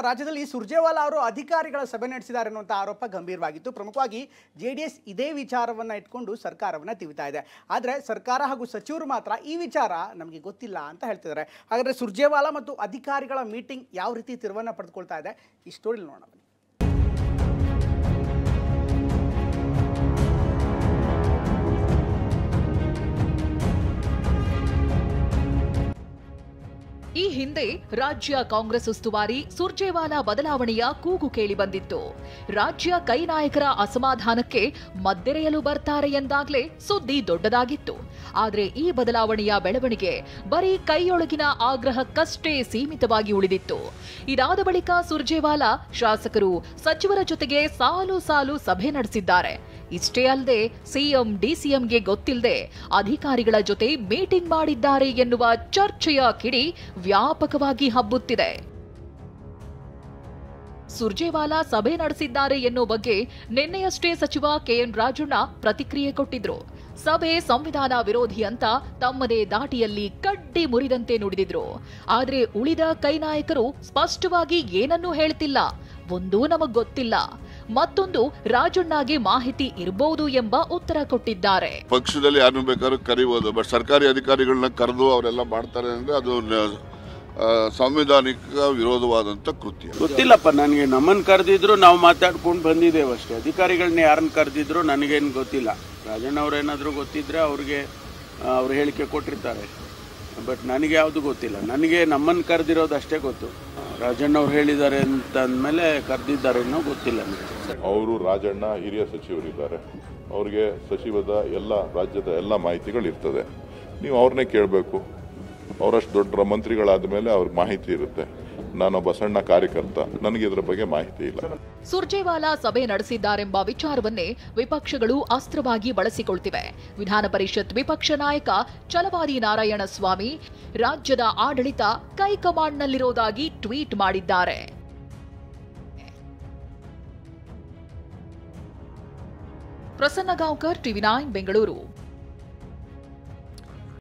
ರಾಜ್ಯದಲ್ಲಿ ಸುರ್ಜೇವಾಲಾ ಅವರು ಅಧಿಕಾರಿಗಳ ಸಭೆ ನಡೆಸಿದ್ದಾರೆ ಅನ್ನುವಂಥ ಆರೋಪ ಗಂಭೀರವಾಗಿತ್ತು. ಪ್ರಮುಖವಾಗಿ ಜೆಡಿಎಸ್ ಇದೇ ವಿಚಾರವನ್ನು ಇಟ್ಕೊಂಡು ಸರ್ಕಾರವನ್ನು ತಿವಿತಾ ಇದೆ. ಆದರೆ ಸರ್ಕಾರ ಹಾಗೂ ಸಚಿವರು ಮಾತ್ರ ಈ ವಿಚಾರ ನಮಗೆ ಗೊತ್ತಿಲ್ಲ ಅಂತ ಹೇಳ್ತಿದ್ದಾರೆ. ಹಾಗಾದರೆ ಸುರ್ಜೇವಾಲಾ ಮತ್ತು ಅಧಿಕಾರಿಗಳ ಮೀಟಿಂಗ್ ಯಾವ ರೀತಿ ತಿರುವನ್ನು ಪಡೆದುಕೊಳ್ತಾ ಇದೆ ಈ ಸ್ಟೋರಿಲಿ ನೋಡೋಣ. ಈ ಹಿಂದೆ ರಾಜ್ಯ ಕಾಂಗ್ರೆಸ್ ಉಸ್ತುವಾರಿ ಸುರ್ಜೇವಾಲಾ ಬದಲಾವಣೆಯ ಕೂಗು ಕೇಳಿ ಬಂದಿತ್ತು. ರಾಜ್ಯ ಕೈ ನಾಯಕರ ಅಸಮಾಧಾನಕ್ಕೆ ಮದ್ದೆರೆಯಲು ಬರ್ತಾರೆ ಎಂದಾಗಲೇ ಸುದ್ದಿ ದೊಡ್ಡದಾಗಿತ್ತು. ಆದರೆ ಈ ಬದಲಾವಣೆಯ ಬೆಳವಣಿಗೆ ಬರೀ ಕೈಯೊಳಗಿನ ಆಗ್ರಹಕ್ಕಷ್ಟೇ ಸೀಮಿತವಾಗಿ ಉಳಿದಿತ್ತು. ಇದಾದ ಬಳಿಕ ಸುರ್ಜೇವಾಲಾ ಶಾಸಕರು ಸಚಿವರ ಜೊತೆಗೆ ಸಾಲು ಸಾಲು ಸಭೆ ನಡೆಸಿದ್ದಾರೆ. ಇಷ್ಟೇ ಅಲ್ಲದೆ ಸಿಎಂ ಡಿಸಿಎಂಗೆ ಗೊತ್ತಿಲ್ಲದೆ ಅಧಿಕಾರಿಗಳ ಜೊತೆ ಮೀಟಿಂಗ್ ಮಾಡಿದ್ದಾರೆ ಎನ್ನುವ ಚರ್ಚೆಯ ಕಿಡಿ ವ್ಯಾಪಕವಾಗಿ ಹಬ್ಬುತ್ತಿದೆ. ಸುರ್ಜೇವಾಲಾ ಸಭೆ ನಡೆಸಿದ್ದಾರೆ ಎನ್ನುವ ಬಗ್ಗೆ ನಿನ್ನೆಯಷ್ಟೇ ಸಚಿವ ಕೆಎನ್ ರಾಜಣ್ಣ ಪ್ರತಿಕ್ರಿಯೆ ಕೊಟ್ಟಿದ್ರು. ಸಭೆ ಸಂವಿಧಾನ ವಿರೋಧಿ ಅಂತ ತಮ್ಮದೇ ದಾಟಿಯಲ್ಲಿ ಕಡ್ಡಿ ಮುರಿದಂತೆ ನುಡಿದಿದ್ರು. ಆದರೆ ಉಳಿದ ಕೈ ನಾಯಕರು ಸ್ಪಷ್ಟವಾಗಿ ಏನನ್ನೂ ಹೇಳ್ತಿಲ್ಲ. ಒಂದೂ ನಮಗ್ ಗೊತ್ತಿಲ್ಲ, ಮತ್ತೊಂದು ರಾಜಣ್ಣಗೆ ಮಾಹಿತಿ ಇರಬಹುದು ಎಂಬ ಉತ್ತರ ಕೊಟ್ಟಿದ್ದಾರೆ. ಪಕ್ಷದಲ್ಲಿ ಯಾರನ್ನು ಬೇಕಾದ್ರೂ ಕರೀಬಹುದು, ಬಟ್ ಸರ್ಕಾರಿ ಅಧಿಕಾರಿಗಳನ್ನ ಕರೆದು ಅವರೆಲ್ಲ ಮಾಡ್ತಾರೆ ಅಂದ್ರೆ ಅದು ಸಂವಿಧಾನಿಕ ವಿರೋಧವಾದಂತ ಕೃತ್ಯ. ಗೊತ್ತಿಲ್ಲಪ್ಪ ನನಗೆ. ನಮ್ಮನ್ನು ಕರೆದಿದ್ರು ನಾವು ಮಾತಾಡ್ಕೊಂಡು ಬಂದಿದ್ದೇವೆ ಅಷ್ಟೇ. ಅಧಿಕಾರಿಗಳನ್ನ ಯಾರನ್ನ ಕರೆದಿದ್ರು ನನಗೇನು ಗೊತ್ತಿಲ್ಲ. ರಾಜಣ್ಣ ಅವ್ರೇನಾದರೂ ಗೊತ್ತಿದ್ರೆ ಅವ್ರಿಗೆ ಅವ್ರು ಹೇಳಿಕೆ ಕೊಟ್ಟಿರ್ತಾರೆ, ಬಟ್ ನನಗೆ ಯಾವುದು ಗೊತ್ತಿಲ್ಲ. ನನಗೆ ನಮ್ಮನ್ನು ಕರೆದಿರೋದು ಅಷ್ಟೇ ಗೊತ್ತು. ರಾಜಣ್ಣ ಅವ್ರು ಹೇಳಿದ್ದಾರೆ ಅಂತ ಅಂದಮೇಲೆ ಕರೆದಿದ್ದಾರೆ ಅನ್ನೋ ಗೊತ್ತಿಲ್ಲ ನನಗೆ. ಅವರು ರಾಜಣ್ಣ ಹಿರಿಯ ಸಚಿವರಿದ್ದಾರೆ, ಅವ್ರಿಗೆ ಸಚಿವದ ಎಲ್ಲ ರಾಜ್ಯದ ಎಲ್ಲ ಮಾಹಿತಿಗಳು ಇರ್ತದೆ. ನೀವು ಅವ್ರನ್ನೇ ಕೇಳಬೇಕು. ಅವರಷ್ಟು ದೊಡ್ಡ ಮಂತ್ರಿಗಳಾದ ಮೇಲೆ ಅವ್ರಿಗೆ ಮಾಹಿತಿ ಇರುತ್ತೆ. ನಾನೊಬ್ಬ ಸಣ್ಣ ಕಾರ್ಯಕರ್ತ, ನನಗೆ ಇದರ ಬಗ್ಗೆ ಮಾಹಿತಿ ಇಲ್ಲ. ಸುರ್ಜೇವಾಲಾ ಸಭೆ ನಡೆಸಿದ್ದಾರೆಂಬ ವಿಚಾರವನ್ನೇ ವಿಪಕ್ಷಗಳು ಅಸ್ತ್ರವಾಗಿ ಬಳಸಿಕೊಳ್ತಿವೆ. ವಿಧಾನ ಪರಿಷತ್ ವಿಪಕ್ಷ ನಾಯಕ ಛಲವಾದಿ ನಾರಾಯಣ ಸ್ವಾಮಿ ರಾಜ್ಯದ ಆಡಳಿತ ಕೈಕಮಾಂಡ್ನಲ್ಲಿರೋದಾಗಿ ಟ್ವೀಟ್ ಮಾಡಿದ್ದಾರೆ. ಪ್ರಸನ್ನ ಗಾಂವ್ಕರ್, ಟಿವಿ9 ಬೆಂಗಳೂರು.